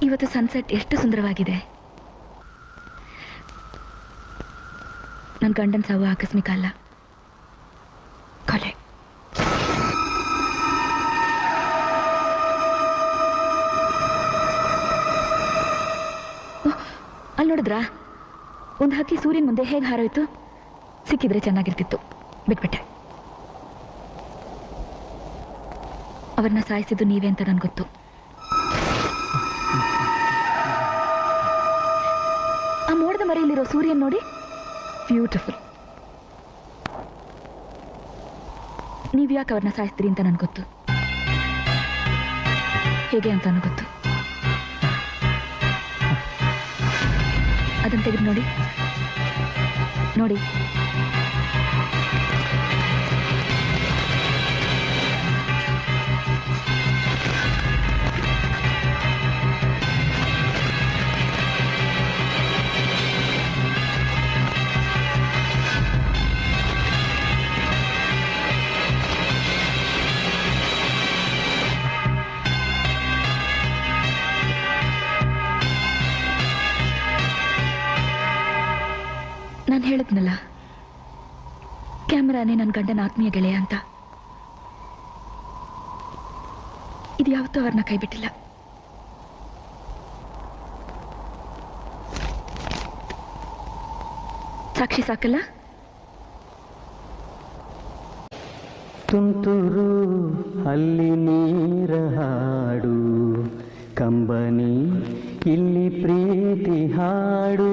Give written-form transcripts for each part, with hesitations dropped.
ಇವತ್ತು ಸನ್ಸೆಟ್ ಎಷ್ಟು ಸುಂದರವಾಗಿದೆ. ನನ್ನ ಗಂಡನ ಸಾವು ಆಕಸ್ಮಿಕ ಅಲ್ಲ, ಕೊಲೆ. ಅಲ್ಲಿ ನೋಡಿದ್ರಾ, ಒಂದು ಹಕ್ಕಿ ಸೂರ್ಯನ ಮುಂದೆ ಹೇಗೆ ಹಾರೋಯ್ತು? ಸಿಕ್ಕಿದ್ರೆ ಚೆನ್ನಾಗಿರ್ತಿತ್ತು, ಬಿಟ್ಬಿಟ್ಟೆ. ಅವ್ರನ್ನ ಸಾಯಿಸಿದ್ದು ನೀವೇ ಅಂತ ನನ್ಗೆ ಗೊತ್ತು. ಆ ಮೋಡದ ಮರೆಯಲ್ಲಿರೋ ಸೂರ್ಯನ್ ನೋಡಿ, ಬ್ಯೂಟಿಫುಲ್. ನೀವ್ ಯಾಕೆ ಅವ್ರನ್ನ ಸಾಯಿಸ್ತೀರಿ ಅಂತ ನನ್ಗೆ ಗೊತ್ತು, ಹೇಗೆ ಅಂತ ನನಗೆ ಗೊತ್ತು. ಅದನ್ನ ತೆಗೆದು ನೋಡಿ ನೋಡಿ. ನಾನು ಹೇಳಿದ್ನಲ್ಲ, ಕ್ಯಾಮರಾನೇ ನನ್ನ ಗಂಡನ ಆತ್ಮೀಯ ಗೆಳೆಯ ಅಂತ. ಇದು ಯಾವತ್ತೂ ಅವ್ರನ್ನ ಕೈ ಬಿಟ್ಟಿಲ್ಲ. ಸಾಕ್ಷಿ ಸಾಕಲ್ಲ? ತುಂತುರು ಅಲ್ಲಿ ನೀರ ಹಾಡು, ಕಂಬನಿ ಇಲ್ಲಿ ಪ್ರೀತಿ ಹಾಡು.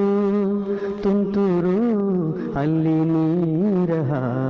ತುಂತುರು ಅಲ್ಲಿ ನೀರ ಹಾಡು.